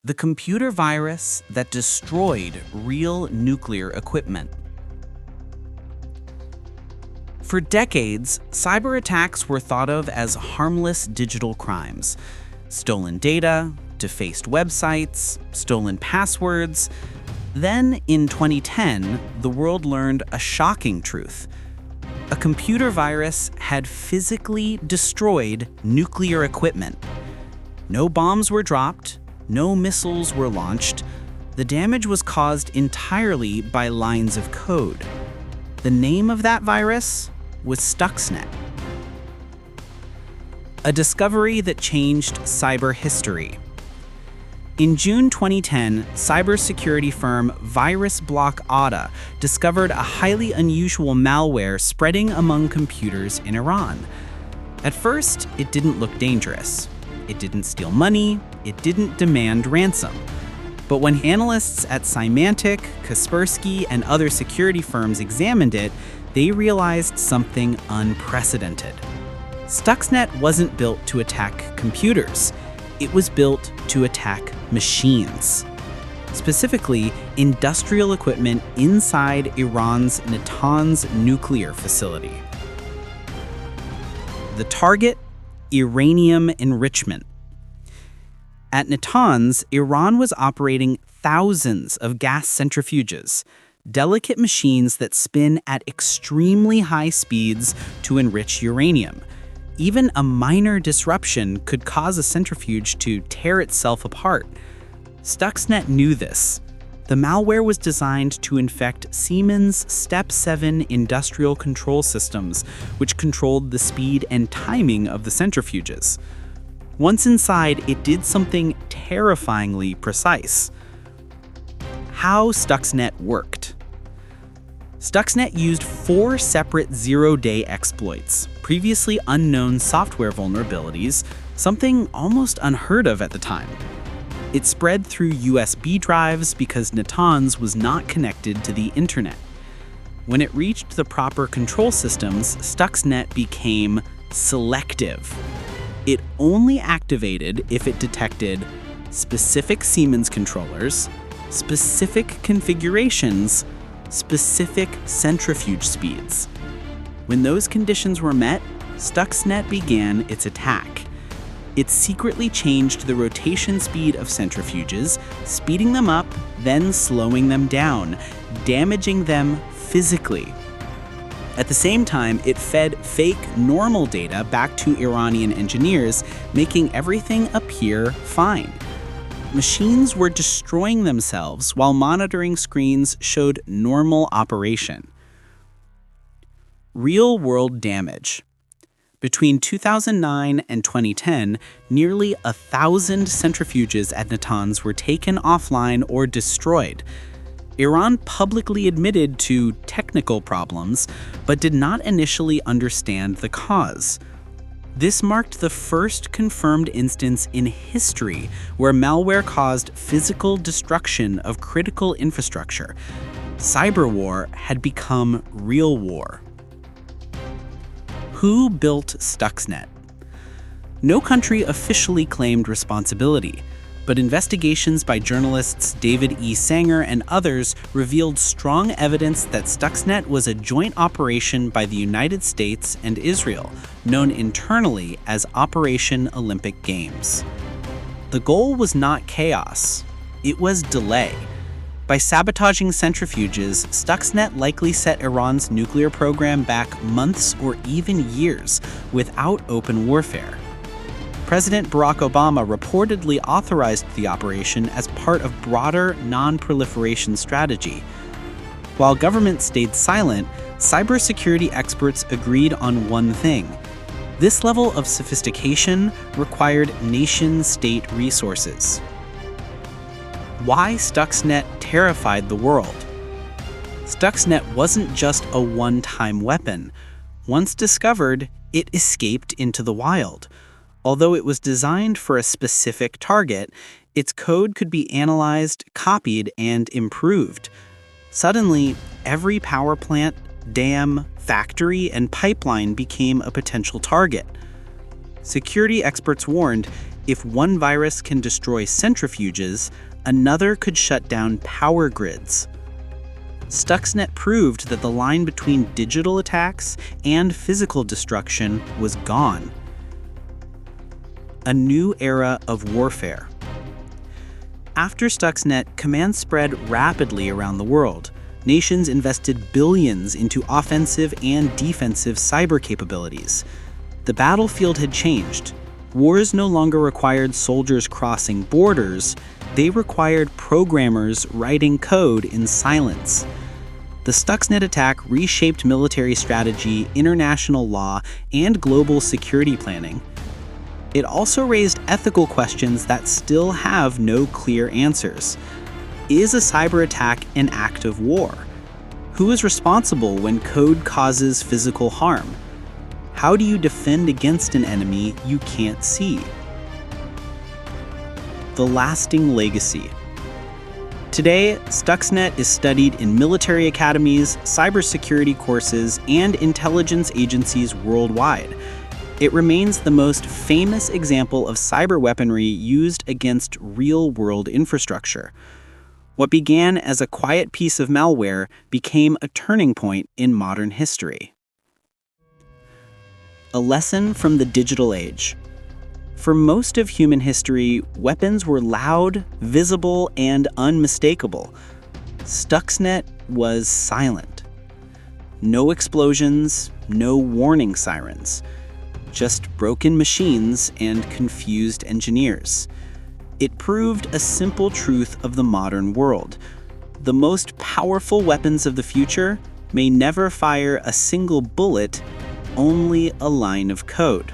the computer virus that destroyed real nuclear equipment. For decades, cyber attacks were thought of as harmless digital crimes. Stolen data, defaced websites, stolen passwords. Then, in 2010, the world learned a shocking truth. A computer virus had physically destroyed nuclear equipment. No bombs were dropped, no missiles were launched. The damage was caused entirely by lines of code. The name of that virus was Stuxnet. A discovery that changed cyber history. In June 2010, cybersecurity firm VirusBlock Auta discovered a highly unusual malware spreading among computers in Iran. At first, it didn't look dangerous. It didn't steal money. It didn't demand ransom. But when analysts at Symantec, Kaspersky, and other security firms examined it, they realized something unprecedented. Stuxnet wasn't built to attack computers. It was built to attack machines. Specifically, industrial equipment inside Iran's Natanz nuclear facility. The target: uranium enrichment. At Natanz, Iran was operating thousands of gas centrifuges, delicate machines that spin at extremely high speeds to enrich uranium. Even a minor disruption could cause a centrifuge to tear itself apart. Stuxnet knew this. The malware was designed to infect Siemens' Step 7 industrial control systems, which controlled the speed and timing of the centrifuges. Once inside, it did something terrifyingly precise. How Stuxnet worked. Stuxnet used 4 separate zero-day exploits, previously unknown software vulnerabilities, something almost unheard of at the time. It spread through USB drives because Natanz was not connected to the internet. When it reached the proper control systems, Stuxnet became selective. It only activated if it detected specific Siemens controllers, specific configurations, specific centrifuge speeds. When those conditions were met, Stuxnet began its attack. It secretly changed the rotation speed of centrifuges, speeding them up, then slowing them down, damaging them physically. At the same time, it fed fake normal data back to Iranian engineers, making everything appear fine. Machines were destroying themselves while monitoring screens showed normal operation. Real-world damage. Between 2009 and 2010, nearly 1,000 centrifuges at Natanz were taken offline or destroyed. Iran publicly admitted to technical problems, but did not initially understand the cause. This marked the first confirmed instance in history where malware caused physical destruction of critical infrastructure. Cyber war had become real war. Who built Stuxnet? No country officially claimed responsibility, but investigations by journalists David E. Sanger and others revealed strong evidence that Stuxnet was a joint operation by the United States and Israel, known internally as Operation Olympic Games. The goal was not chaos, it was delay. By sabotaging centrifuges, Stuxnet likely set Iran's nuclear program back months or even years without open warfare. President Barack Obama reportedly authorized the operation as part of broader non-proliferation strategy. While government stayed silent, cybersecurity experts agreed on one thing. This level of sophistication required nation-state resources. Why Stuxnet terrified the world? Stuxnet wasn't just a one-time weapon. Once discovered, it escaped into the wild. Although it was designed for a specific target, its code could be analyzed, copied, and improved. Suddenly, every power plant, dam, factory, and pipeline became a potential target. Security experts warned if one virus can destroy centrifuges, another could shut down power grids. Stuxnet proved that the line between digital attacks and physical destruction was gone. A new era of warfare. After Stuxnet, commands spread rapidly around the world. Nations invested billions into offensive and defensive cyber capabilities. The battlefield had changed. Wars no longer required soldiers crossing borders, they required programmers writing code in silence. The Stuxnet attack reshaped military strategy, international law, and global security planning. It also raised ethical questions that still have no clear answers. Is a cyber attack an act of war? Who is responsible when code causes physical harm? How do you defend against an enemy you can't see? The lasting legacy. Today, Stuxnet is studied in military academies, cybersecurity courses, and intelligence agencies worldwide. It remains the most famous example of cyber weaponry used against real-world infrastructure. What began as a quiet piece of malware became a turning point in modern history. A lesson from the digital age. For most of human history, weapons were loud, visible, and unmistakable. Stuxnet was silent. No explosions, no warning sirens. Just broken machines and confused engineers. It proved a simple truth of the modern world. The most powerful weapons of the future may never fire a single bullet, only a line of code.